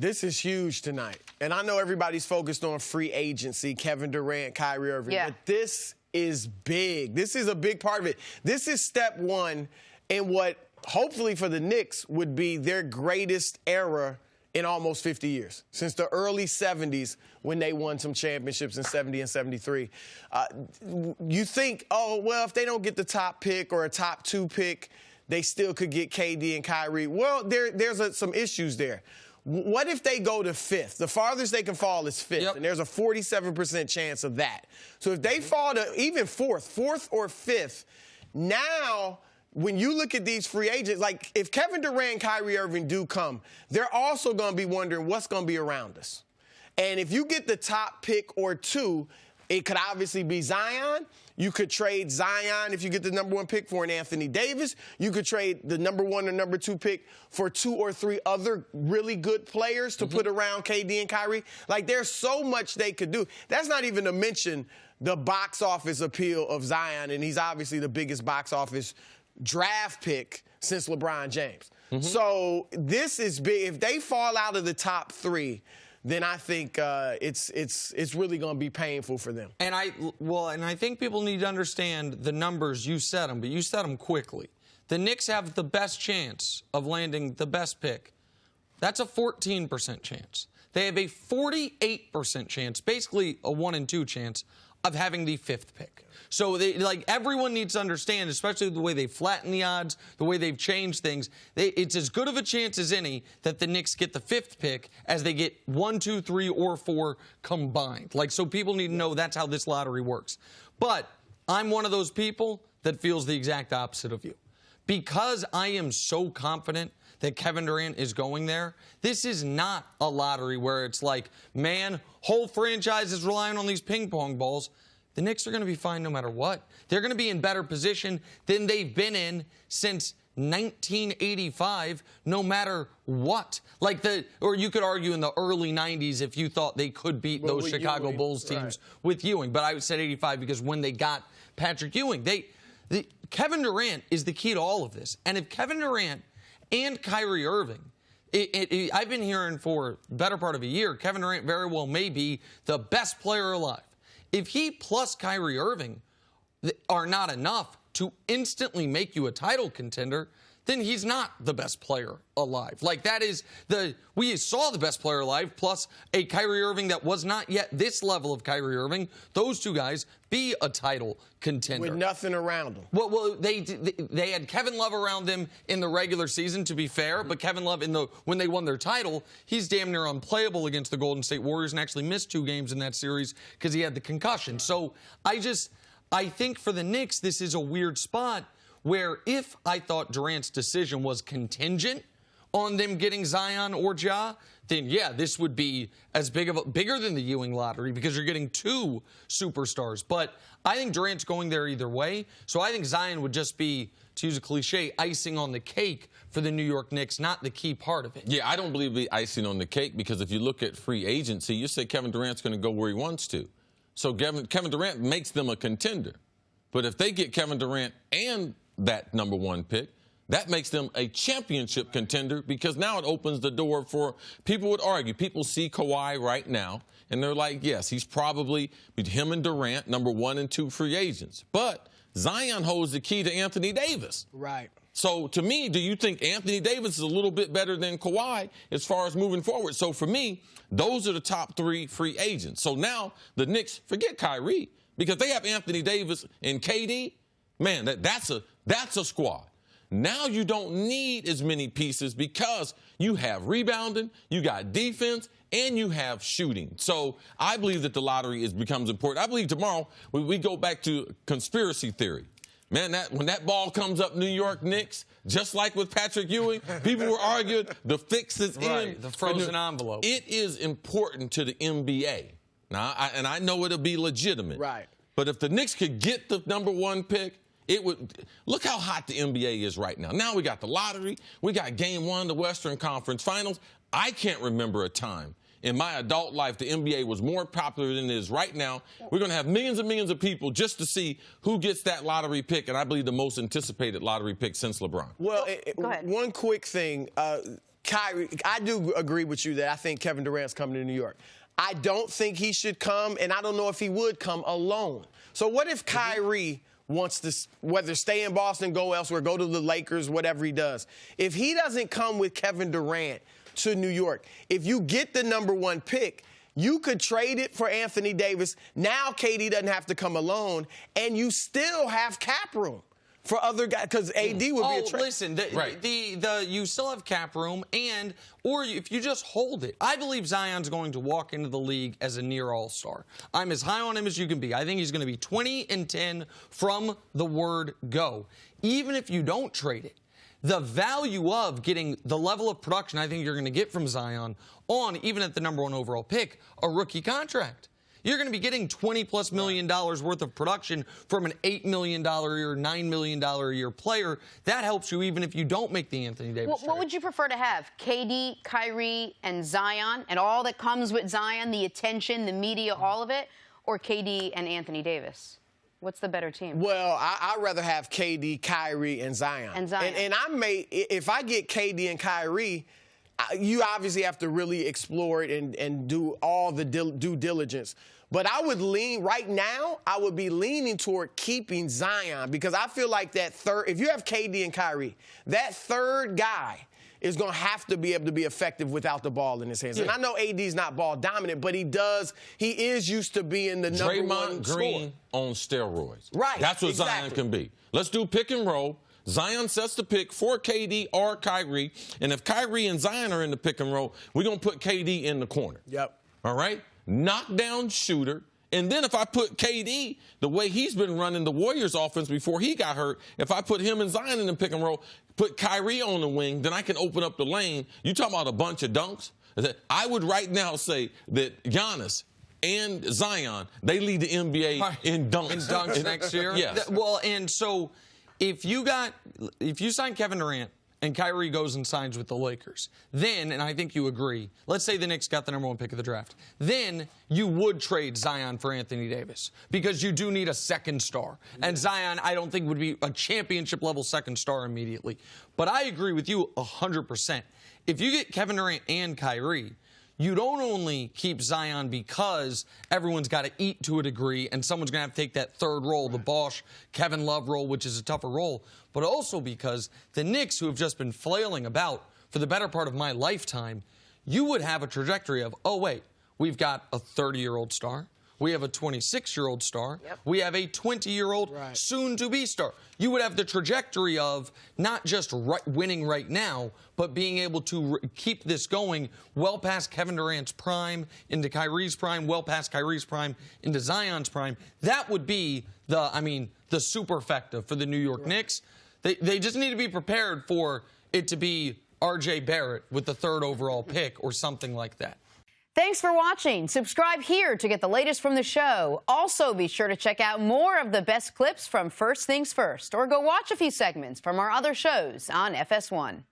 This is huge tonight. And I know everybody's focused on free agency, Kevin Durant, Kyrie Irving, but this is big. This is a big part of it. This is step one in what, hopefully for the Knicks, would be their greatest era in almost 50 years, since the early 70s when they won some championships in 70 and 73. You think, oh, well, if they don't get the top pick or a top 2 pick, they still could get KD and Kyrie. Well, there's some issues there. What if they go to 5th? The farthest they can fall is 5th, and there's a 47% chance of that. So if they fall to even 4th or 5th, now when you look at these free agents, like if Kevin Durant and Kyrie Irving do come, they're also going to be wondering what's going to be around us. And if you get the top pick or 2, it could obviously be Zion. You could trade Zion if you get the number 1 pick for an Anthony Davis. You could trade the number 1 or number 2 pick for 2 or 3 other really good players to put around KD and Kyrie. Like, there's so much they could do. That's not even to mention the box office appeal of Zion, and he's obviously the biggest box office draft pick since LeBron James. So this is big. If they fall out of the top 3, then I think it's really going to be painful for them. And I think people need to understand the numbers. You said them, but you said them quickly. The Knicks have the best chance of landing the best pick. That's a 14% chance. They have a 48% chance, basically a 1 in 2 chance, of having the 5th pick. So everyone needs to understand, especially the way they flatten the odds, the way they've changed things, it's as good of a chance as any that the Knicks get the 5th pick as they get 1, 2, 3, or 4 combined. So people need to know that's how this lottery works. But I'm one of those people that feels the exact opposite of you. Because I am so confident that Kevin Durant is going there, this is not a lottery where it's like, man, whole franchise is relying on these ping pong balls. The Knicks are going to be fine no matter what. They're going to be in better position than they've been in since 1985, no matter what. Or you could argue in the early 90s if you thought they could beat those Chicago Bulls teams with Ewing. But I said 85 because when they got Patrick Ewing, Kevin Durant is the key to all of this. And if Kevin Durant and Kyrie Irving, I've been hearing for the better part of a year, Kevin Durant very well may be the best player alive. If he plus Kyrie Irving are not enough to instantly make you a title contender, then he's not the best player alive. We saw the best player alive plus a Kyrie Irving that was not yet this level of Kyrie Irving. Those two guys be a title contender. With nothing around them. Well, they had Kevin Love around them in the regular season, to be fair, but Kevin Love, when they won their title, he's damn near unplayable against the Golden State Warriors and actually missed 2 games in that series because he had the concussion. So I think for the Knicks, this is a weird spot where if I thought Durant's decision was contingent on them getting Zion or Ja, then yeah, this would be as bigger than the Ewing lottery because you're getting 2 superstars. But I think Durant's going there either way. So I think Zion would just be, to use a cliche, icing on the cake for the New York Knicks, not the key part of it. Yeah, I don't believe the icing on the cake because if you look at free agency, you say Kevin Durant's going to go where he wants to. So Kevin Durant makes them a contender. But if they get Kevin Durant and that number 1 pick, that makes them a championship contender because now it opens the door for, people would argue, people see Kawhi right now, and they're like, yes, he's probably, him and Durant, number 1 and 2 free agents. But Zion holds the key to Anthony Davis. Right. So to me, do you think Anthony Davis is a little bit better than Kawhi as far as moving forward? So for me, those are the top 3 free agents. So now the Knicks, forget Kyrie, because they have Anthony Davis and KD. Man, that's a squad. Now you don't need as many pieces because you have rebounding, you got defense, and you have shooting. So I believe that the lottery becomes important. I believe tomorrow we go back to conspiracy theory. Man, when that ball comes up New York Knicks, just like with Patrick Ewing, people were arguing the fix is in. The frozen envelope. It is important to the NBA. Now, I know it'll be legitimate. Right. But if the Knicks could get the number 1 pick, it would. Look how hot the NBA is right now. Now we got the lottery. We got Game 1 of the Western Conference Finals. I can't remember a time in my adult life the NBA was more popular than it is right now. We're going to have millions and millions of people just to see who gets that lottery pick, and I believe the most anticipated lottery pick since LeBron. Well, one quick thing. Kyrie, I do agree with you that I think Kevin Durant's coming to New York. I don't think he should come, and I don't know if he would come alone. So what if Kyrie wants to, whether stay in Boston, go elsewhere, go to the Lakers, whatever he does. If he doesn't come with Kevin Durant to New York, if you get the #1 pick, you could trade it for Anthony Davis. Now KD doesn't have to come alone, and you still have cap room for other guys, because AD would be a trade. Listen, you still have cap room, or if you just hold it. I believe Zion's going to walk into the league as a near all-star. I'm as high on him as you can be. I think he's going to be 20-10 from the word go. Even if you don't trade it, the value of getting the level of production I think you're going to get from Zion on, even at the #1 overall pick, a rookie contract. You're going to be getting $20+ million worth of production from an $8 million a year, $9 million a year player. That helps you even if you don't make the Anthony Davis trade. What would you prefer to have? KD, Kyrie, and Zion, and all that comes with Zion, the attention, the media, all of it, or KD and Anthony Davis? What's the better team? Well, I'd rather have KD, Kyrie, and Zion. And if I get KD and Kyrie, you obviously have to really explore it and do all the due diligence. But I would lean, right now, I would be leaning toward keeping Zion, because I feel like that third, if you have KD and Kyrie, that third guy is going to have to be able to be effective without the ball in his hands. Yeah. And I know AD's not ball dominant, but he is used to being the #1 scorer. Green on steroids. Right. That's what Zion can be. Let's do pick and roll. Zion sets the pick for KD or Kyrie. And if Kyrie and Zion are in the pick and roll, we're going to put KD in the corner. Yep. All right? Knockdown shooter. And then if I put KD, the way he's been running the Warriors offense before he got hurt, if I put him and Zion in the pick and roll, put Kyrie on the wing, then I can open up the lane. You talking about a bunch of dunks? I would right now say that Giannis and Zion, they lead the NBA in dunks. In dunks next year? Yes. Well, and so if you sign Kevin Durant and Kyrie goes and signs with the Lakers, then, and I think you agree, let's say the Knicks got the #1 pick of the draft, then you would trade Zion for Anthony Davis, because you do need a second star. And Zion, I don't think, would be a championship-level second star immediately. But I agree with you 100%. If you get Kevin Durant and Kyrie, you don't only keep Zion because everyone's got to eat to a degree and someone's going to have to take that third role, the Bosh, Kevin Love role, which is a tougher role, but also because the Knicks, who have just been flailing about for the better part of my lifetime, you would have a trajectory of, oh, wait, we've got a 30-year-old star. We have a 26-year-old star. Yep. We have a 20-year-old soon-to-be star. You would have the trajectory of not just winning right now, but being able to keep this going well past Kevin Durant's prime, into Kyrie's prime, well past Kyrie's prime, into Zion's prime. That would be the superfecta for the New York Knicks. They just need to be prepared for it to be R.J. Barrett with the 3rd overall pick or something like that. Thanks for watching. Subscribe here to get the latest from the show. Also, be sure to check out more of the best clips from First Things First, or go watch a few segments from our other shows on FS1.